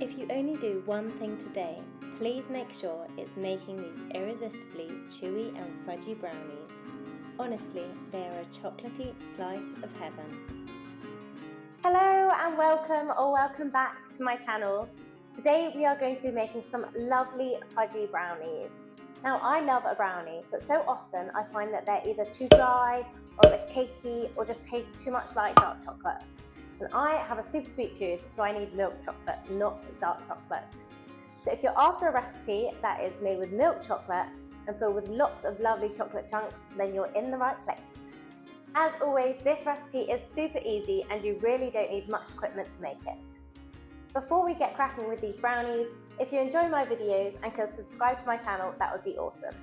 If you only do one thing today, please make sure it's making these irresistibly chewy and fudgy brownies. Honestly, they are a chocolatey slice of heaven. Hello and welcome back to my channel. Today we are going to be making some lovely fudgy brownies. Now I love a brownie, but so often I find that they're either too dry or a bit cakey or just taste too much like dark chocolate. And I have a super sweet tooth, so I need milk chocolate, not dark chocolate. So if you're after a recipe that is made with milk chocolate and filled with lots of lovely chocolate chunks, then you're in the right place. As always, this recipe is super easy and you really don't need much equipment to make it. Before we get cracking with these brownies, if you enjoy my videos and can subscribe to my channel, that would be awesome.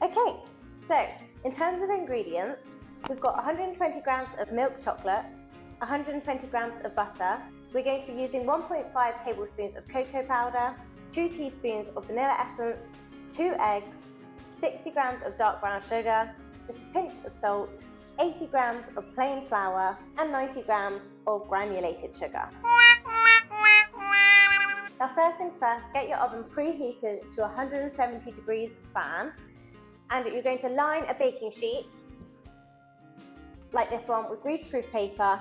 Okay, so in terms of ingredients, we've got 120 grams of milk chocolate, 120 grams of butter. We're going to be using 1.5 tablespoons of cocoa powder, 2 teaspoons of vanilla essence, 2 eggs, 60 grams of dark brown sugar, just a pinch of salt, 80 grams of plain flour, and 90 grams of granulated sugar. Now first things first, get your oven preheated to 170 degrees fan, and you're going to line a baking sheet like this one with greaseproof paper.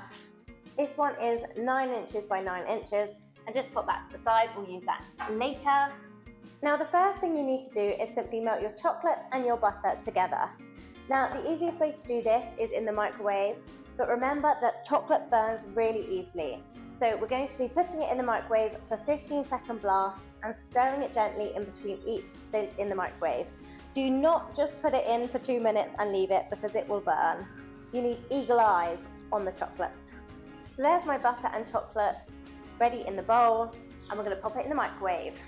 This one is 9 inches by 9 inches, and just put that to the side, we'll use that later. Now the first thing you need to do is simply melt your chocolate and your butter together. Now the easiest way to do this is in the microwave, but remember that chocolate burns really easily. So we're going to be putting it in the microwave for 15-second blasts and stirring it gently in between each stint in the microwave. Do not just put it in for 2 minutes and leave it, because it will burn. You need eagle eyes on the chocolate. So there's my butter and chocolate ready in the bowl, and we're going to pop it in the microwave.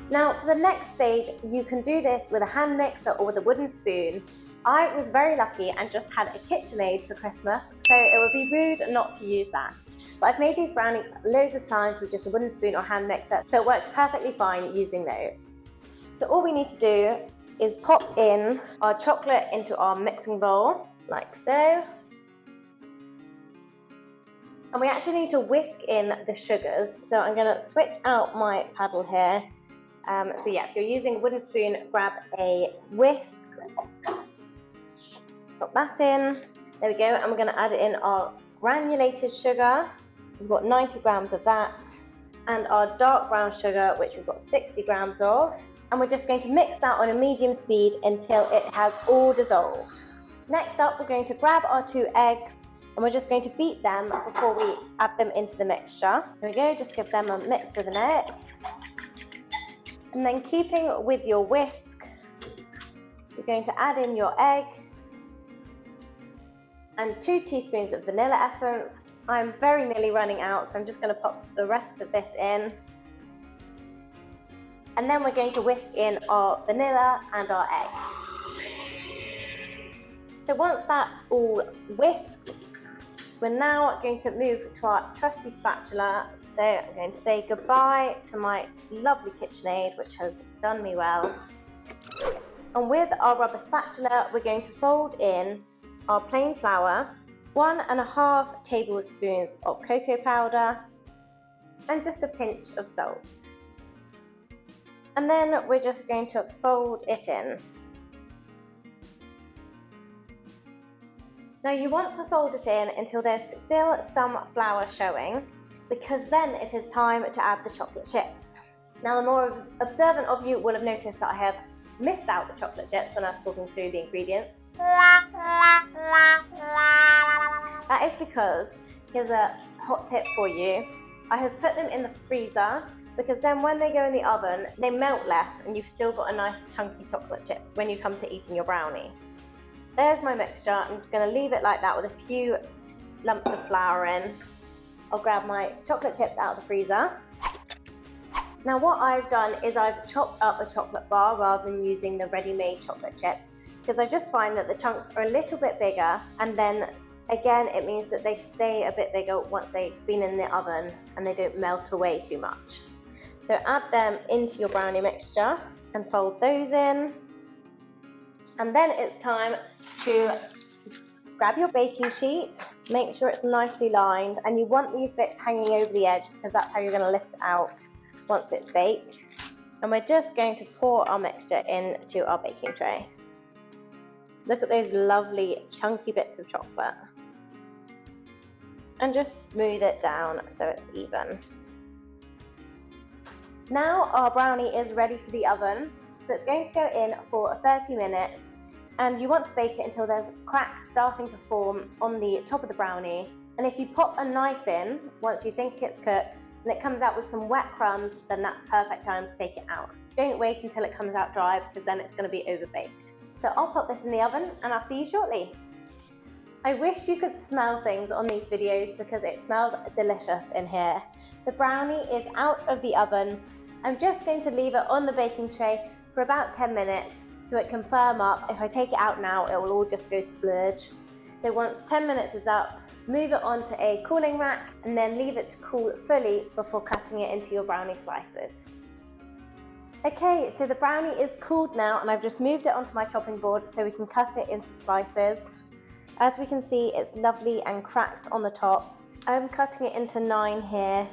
Now for the next stage, you can do this with a hand mixer or with a wooden spoon. I was very lucky and just had a KitchenAid for Christmas, so it would be rude not to use that. But I've made these brownies loads of times with just a wooden spoon or hand mixer, so it works perfectly fine using those. So all we need to do is pop in our chocolate into our mixing bowl, like so. And we actually need to whisk in the sugars, so I'm going to switch out my paddle here. So yeah, if you're using a wooden spoon, grab a whisk, put that in, there we go, and we're going to add in our granulated sugar. We've got 90 grams of that, and our dark brown sugar, which we've got 60 grams of, and we're just going to mix that on a medium speed until it has all dissolved. Next up, we're going to grab our 2 eggs, and we're just going to beat them before we add them into the mixture. There we go, just give them a mix with an egg. And then keeping with your whisk, you're going to add in your egg and 2 teaspoons of vanilla essence. I'm very nearly running out, so I'm just going to pop the rest of this in. And then we're going to whisk in our vanilla and our egg. So once that's all whisked, we're now going to move to our trusty spatula. So I'm going to say goodbye to my lovely KitchenAid, which has done me well. And with our rubber spatula, we're going to fold in our plain flour, 1.5 tablespoons of cocoa powder, and just a pinch of salt. And then we're just going to fold it in. Now you want to fold it in until there's still some flour showing, because then it is time to add the chocolate chips. Now the more observant of you will have noticed that I have missed out the chocolate chips when I was talking through the ingredients. That is because, here's a hot tip for you, I have put them in the freezer, because then when they go in the oven, they melt less and you've still got a nice chunky chocolate chip when you come to eating your brownie. There's my mixture. I'm going to leave it like that with a few lumps of flour in. I'll grab my chocolate chips out of the freezer. Now what I've done is I've chopped up a chocolate bar rather than using the ready-made chocolate chips, because I just find that the chunks are a little bit bigger, and then again it means that they stay a bit bigger once they've been in the oven and they don't melt away too much. So add them into your brownie mixture and fold those in. And then it's time to grab your baking sheet, make sure it's nicely lined, and you want these bits hanging over the edge because that's how you're going to lift it out once it's baked. And we're just going to pour our mixture into our baking tray. Look at those lovely chunky bits of chocolate. And just smooth it down so it's even. Now our brownie is ready for the oven, so it's going to go in for 30 minutes. And you want to bake it until there's cracks starting to form on the top of the brownie. And if you pop a knife in, once you think it's cooked, and it comes out with some wet crumbs, then that's perfect time to take it out. Don't wait until it comes out dry because then it's going to be overbaked. So I'll pop this in the oven and I'll see you shortly. I wish you could smell things on these videos because it smells delicious in here. The brownie is out of the oven. I'm just going to leave it on the baking tray for about 10 minutes so it can firm up. If I take it out now, it will all just go splurge. So once 10 minutes is up, move it onto a cooling rack and then leave it to cool fully before cutting it into your brownie slices. Okay, so the brownie is cooled now and I've just moved it onto my chopping board so we can cut it into slices. As we can see, it's lovely and cracked on the top. I'm cutting it into 9 here,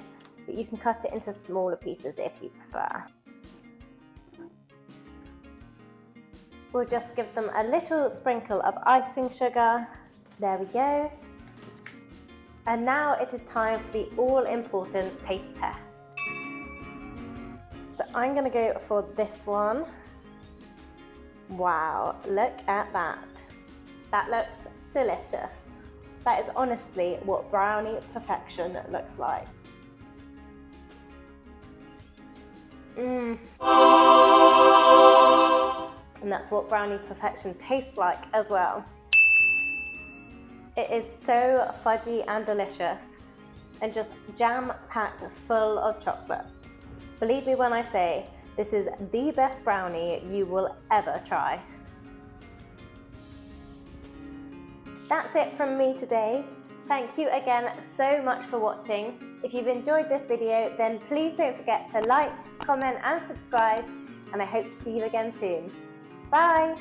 but you can cut it into smaller pieces if you prefer. We'll just give them a little sprinkle of icing sugar. There we go. And now it is time for the all-important taste test. So I'm going to go for this one. Wow, look at that. That looks delicious. That is honestly what brownie perfection looks like. And that's what brownie perfection tastes like as well. It is so fudgy and delicious and just jam-packed full of chocolate. Believe me when I say this is the best brownie you will ever try. That's it from me today. Thank you again so much for watching. If you've enjoyed this video, then please don't forget to like, comment and subscribe, and I hope to see you again soon. Bye!